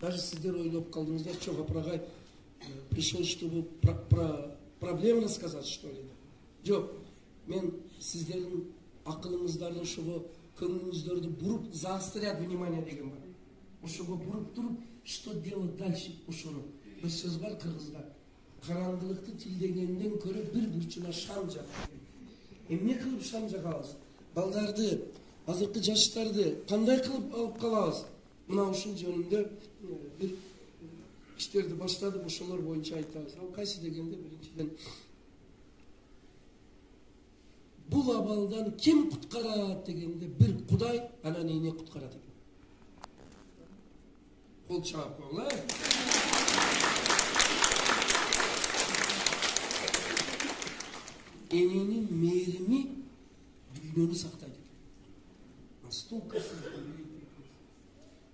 Даже сіздер ойлап қалдыңыздар, что Апрагай пришел, чтобы проблему рассказать, что ли? Жоқ, мен сіздердің ақылыңыздарды ошого көңіліңіздерді бұрып, заострять внимание деген бар. Ошого бұрып тұрып, что делать дальше ошону. Bir söz бар кыргызда. Караңгылыкты тилдегенден көрө бир бурчуна шам жак. Эмне кылып шам жагабыз? Балдарды, азыркы жаштарды кандай кылып алып калабыз? Мына ушул жөнүндө бир иштерди баштадык, ошолор боюнча айтабыз. Ал кайсы дегенде биринчиден бул абалдан ким куткарат дегенде бир Кудай анан эне куткарат экен. Кол чаап койгула. Эненин мээрими дүйнөнү сактайт экен. Настолько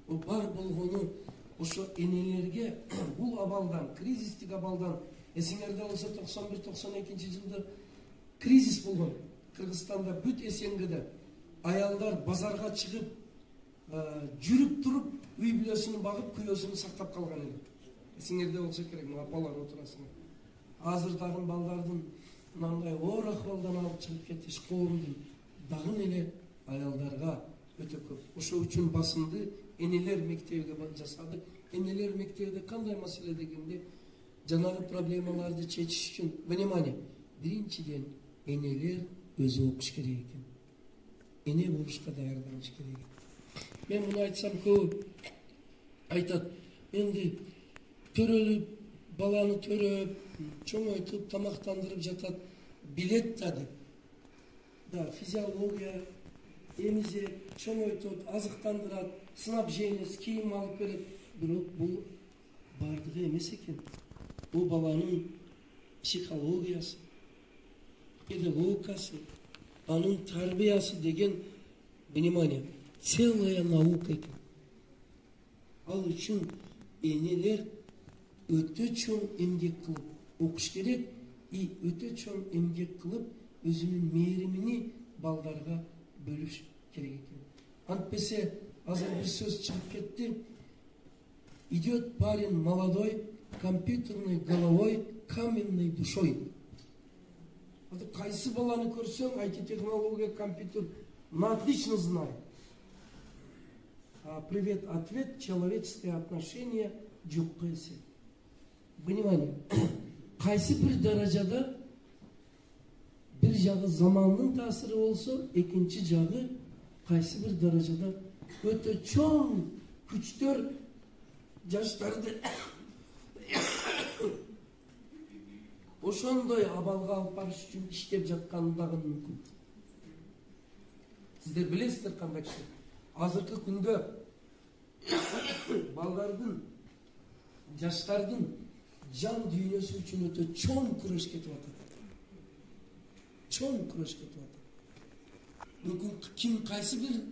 о бар болгону ошо энелерге бул абалдан, кризистик абалдан, эсиңерде болсо 91-92 жылда кризис болгон. Кыргызстанда бүт СНГде аялдар базарга чыгып, жүрүп туруп, үй бүлөсүн багып, күйөөсүн сактап калган эле. Эсиңерде болсо керек, апалар отурасың. Азыр дагы балдардын мындай оор акыбалдан алып чыгып кетиш коомдун дагы эле аялдарга өтө көп. Ошол үчүн басымды энелер мектебиге жасадык. Энелер мектебиде кандай маселе дегенде, жанагы проблемаларды чечиш үчүн, внимание, биринчиден энелер өзү окуш керек экен. Эне болушка даярданыш керек экен. Мен муну айтсам көп айтат. Энди төрөлүп, баланы төрөп, чоңойтуп, тамактандырып жатат, билет да деп. Да, физиология, эмизет, чоңойтуп, азыктандырат, сынап жеймиз, кийим алып берет. Бирок бул бардыгы эмес экен. Бул баланын психологиясы, педагогикасы, анын тарбиясы деген, внимание, целая наука экен. Ал үчүн энелер өтө чоң эмгек кылып окуш керек, и өтө чоң эмгек кылып өзүнүн мээримини балдарга бөлүш керек экен. Антпесе азыр бир сөз чыгып кетти. Идет парень молодой, компьютерной головой, каменной душой. Кайсы баланы көрсөң, IT-технология, компьютер, отлично знает. Привет-ответ, человеческие отношения, жокко эсеп. Внимание, кайсы бир даражада бир жагы замандын таасиры болсо, экинчи жагы кайсы бир даражада өтө чоң күчтөр жаштарды ошондой абалга алып барыш үчүн иштеп жатканы дагы мүмкүн. Сиздер билесиздер кандай киши. Азыркы күндө балдардын, жаштардын жан дүйнөсү үчүн өтө чоң күрөш кетип атат. Чоң күрөш кетип атат. Мүмкүн ким кайсы бир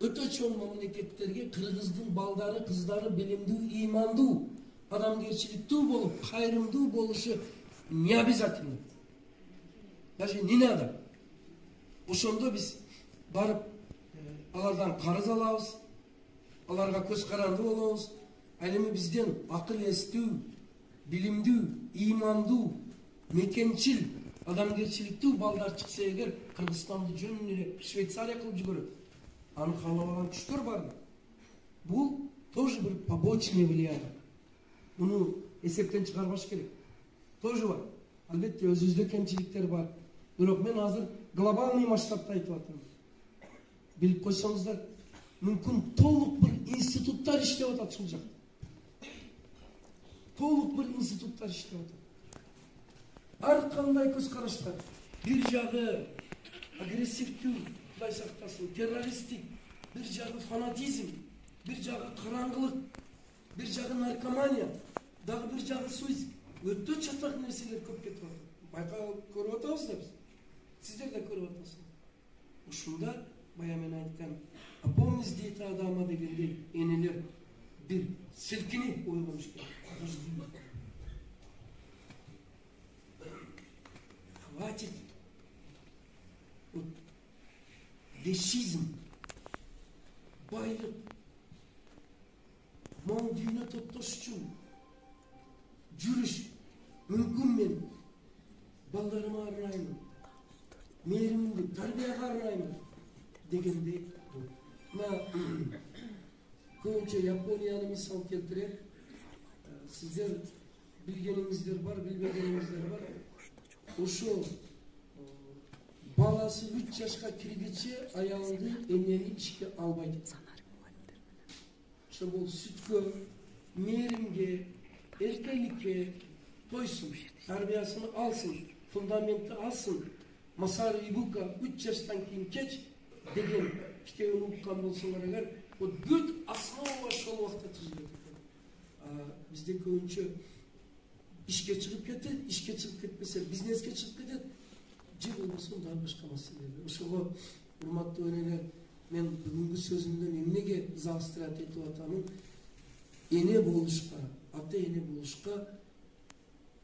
өтө чоң мамлекеттерге кыргыздын балдары, кыздары билимдүү, ыймандуу, адамгерчиликтүү болуп, кайрымдуу болушу не обязательно. Даже не надо. Ошондо биз барып алардан карыз алабыз, аларга көз каранды болобуз. Ал эми бизден акыл эстүү, билимдүү, ыймандуу, мекенчил, адамгерчиликтүү балдар чыкса эгер, Кыргызстанды жөн эле Швейцария кылып жүгөрөт. Аны каалабаган күчтөр бар. Бул тоже бир побочное влияние. Муну эсептен чыгарбаш керек. Тоже бар. Албетте өзүбүздө кемчиликтер бар. Бирок мен азыр глобальный масштабта айтып атам. Билип койсоңуздар, мүмкүн толук бир институттар иштеп атат ушул жакта. Толук бир институттар иштеп атат. Ар кандай көз караштар. Бир жагы агрессивдүү, Кудай сактасын, террористтик, бир жагы фанатизм, бир жагы караңгылык, бир жагы наркомания, дагы бир жагы суицид. Өтө чатак нерселер көп кетип атат. Байкалып көрүп атабыз да биз. Сиздер да көрүп атасыздар. Ушунда бая мен айткан, помнишь, дейт Адама дегенде энелер бир силкинип ойгонуш керек. Хватит вещизм, байлык, жан дүйнө топтош үчүн жүрүш мүмкүн мен балдарыма арнаймын, мээримди тарбияга арнаймын дегендей бул. Мына көбүнчө Японияны мисал келтирет. Сиздер билгениңиздер бар, билбегениңиздер бар. Ошо баласы 3 жашка киргиче аялды энени ишке албайт. Ошо бул сүткө, мээримге, эркеликке койсун, тарбиясын алсын, фундаментти алсын. Масаru Ibuka 3 жаштан кийин кеч деген китебин уккан болсоңор эгер, вот бүт основа ошол убакта түзүлөт. Бизде көбүнчө ишке чыгып кетет, ишке чыгып кетпесе бизнеске чыгып кетет. Же болбосо дагы башка маселелер. Ошого урматтуу энелер, мен бүгүнкү сөзүмдөн эмнеге заострять этип атамын? Эне болушка, ата эне болушка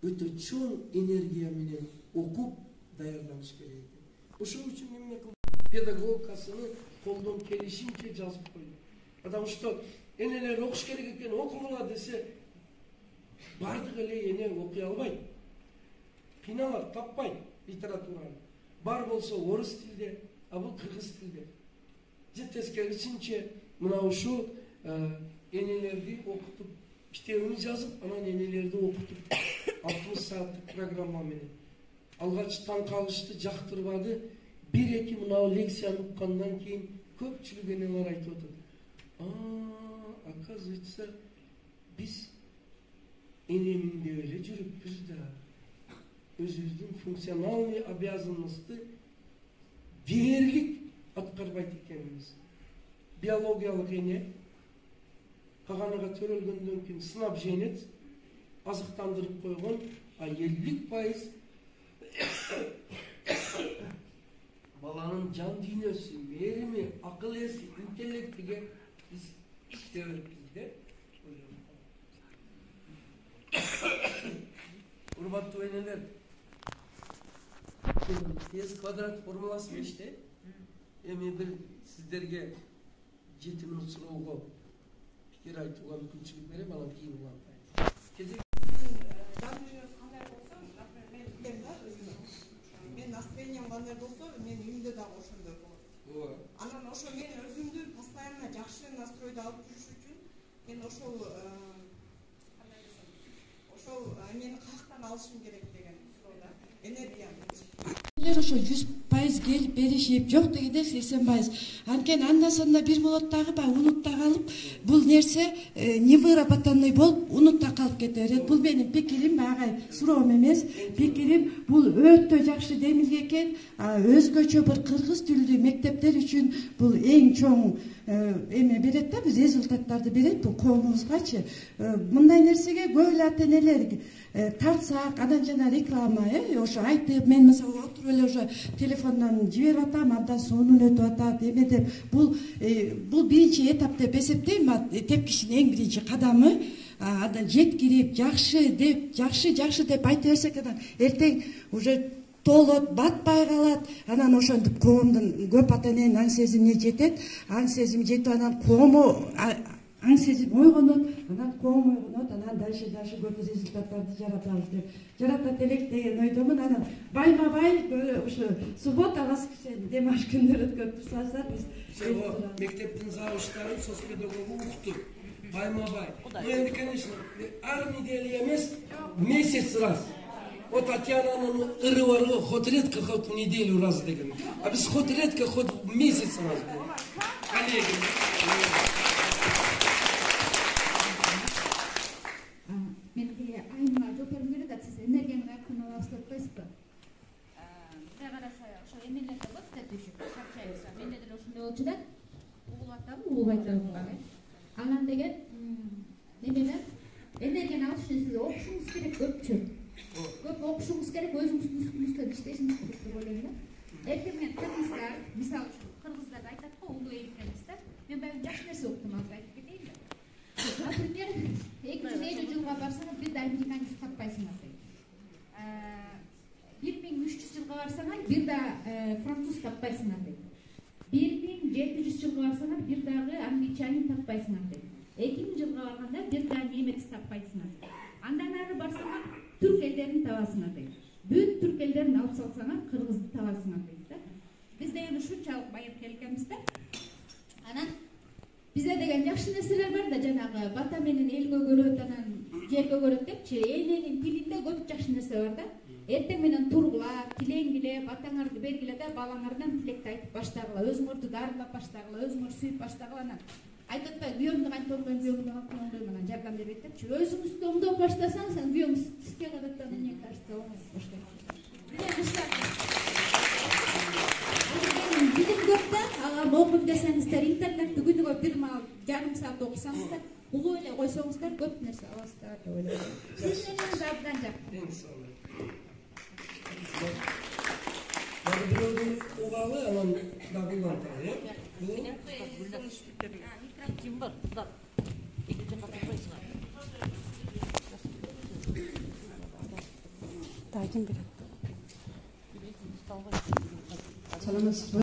өтө чоң энергия менен окуп даярданыш керек. Ошол үчүн эмне кылдым? Педагогикасыны колдон келишинче жазып койдум. Потому что энелер окуш керек экен, окугула десе бардык эле эне окуй албайт. Кыйналат, таппайт литератураны. Бар болсо орус тилде, а бул кыргыз тилде. Же тескерисинче мына ушул энелерди окутуп, китебин жазып, анан энелерди окутуп 60 сааттык программа менен. Алгач таң калышты, жактырбады. 1-2 мынау лекцияны уккандан кийин көпчүлүк энелер айтып атат. Оказывается, биз энеминде эле жүрүппүз да. Өзүбүздүн функциональный обязанностьты дээрлик аткарбайт экенбиз. Биологиялык эне каганыга төрөлгөндөн кийин снабженец азыктандырып койгон, а 50% баланын жан дүйнөсү, мээрими, акыл эси, интеллектиге биз иштебейбиз деп ойлойм. Урматтуу энелер, тез квадрат формуласы иште. Эми бир сиздерге 7 мүнөт суроого пикир айтууга мүмкүнчүлүк берем, анан кийин улантайм. Мен настроением кандай болсо, мен үйүмдө дагы ошондой болот. Анан ошо мен өзүмдү постоянно жакшы настройдо алып жүрүш үчүн мен ошол мени каяктан алышым керек деген суроодо энергиям. Ошо 100% келип беришип, жок дегенде 80%. Анткени анда санда бир болот дагы баягы унутта калып, бул нерсе невыработанный болуп, унутта калып кете берет. Бул менин пикирим, баягы суроом эмес. Пикирим бул өтө жакшы демилге экен. Өзгөчө бир кыргыз тилдүү мектептер үчүн бул эң чоң эме берет да, биз результаттарды берет бул коомубузгачы. Мындай нерсеге көп эле ата-энелер тартсак, анан жана реклама, ошо айтып, мен мисалы отуруп эле ошо телефондон жиберип атам, абдан сонун өтүп атат, эме деп. Бул биринчи этап деп эсептейм, тепкичтин эң биринчи кадамы. Андан жеткирип, жакшы деп айта берсек, анан эртең уже толот, батпай калат. Анан ошентип коомдун көп ата-эненин аң сезимине жетет. Аң сезими жетип, анан коому аң сезим ойгонот, анан коом ойгонот, анан дальше көп результаттарды жаратабыз деп. Жарата элек деген ойдомун. Анан байма-бай ушу суббота, воскресенье демаш күндөрү өткөрүп турсаңыздар, биз мектептин завучтары, соцпедагогу укту. Байма-бай. Энди, конечно, ар неделя эмес, месяц раз. Вот Татьянанын ыры бар го, хоть редко, хоть в неделю раз деген. А биз хоть редко, хоть в месяц раз. Коллеги. Менде айыма жооп берүүм керек, сиз энергияны каяктан аласыз деп коесузбу? Мындай караса, ошо эмелерде болот да түшүп, чарчайбыз. Менде деле ошондой болчу да. Угулуп атам, угулбай турган. Анан деген немелер энергияны алыш үчүн сиз окушуңуз керек көпчү. Көп окушуңуз керек, өзүңүздүн үстүңүздө иштешиңиз керек деп ойлойм да. Эртең менен кыргыздар, мисалы үчүн кыргыздар айтат го, угулуп эриктебиз да. Мен баягы жакшы нерсе уктум, азыр айтып кетейин да. Например, 2050 жылга барсаңар, бир да американец таппайсыңар дейт. 1300 жылга барсаңар, бир да француз таппайсыңар дейт. 1700 жылга барсаңар, бир дагы англичанин таппайсыңар дейт. 2000 жылга барганда бир да немец таппайсыңар. Андан ары барсаңар түрк элдерин табасыңар дейт. Бүт түрк элдерин алып салсаңар кыргызды табасыңар дейт да. Биз дегенде ушунчалык байып келгенбиз да. Анан бизде деген жакшы нерселер бар да, жанагы бата менен элгө көрөт, анан жерге көрөт депчи, эненин тилинде көп жакшы нерсе бар да. Эртең менен тургула, тилеңгиле, батаңарды бергиле да балаңардан тилекти айтып баштагыла, өзүңөрдү дарылап баштагыла, өзүңөр сүйүп баштагыла. Анан айтып атпайбы, күйөөңдү кантип оңдойм, күйөөңдү кантип оңдойм, анан жардам берет депчи. Өзүңүздү оңдоп баштасаң, сен күйөөң сизге кадаттан эмне кажется, оңой баштайт. Билим көп да, ага окуйм десеңиздер, интернетти күнүгө бир жарым саат окусаңыздар, угуп эле койсоңуздар көп нерсе аласыздар деп ойлойм. Сиздин эмеңиз абдан жакшы. Дагы бирөөнүн угалы анан дагы уланталы, э? Kim var? Bak. İkinci katındayız. Саламатсызбы?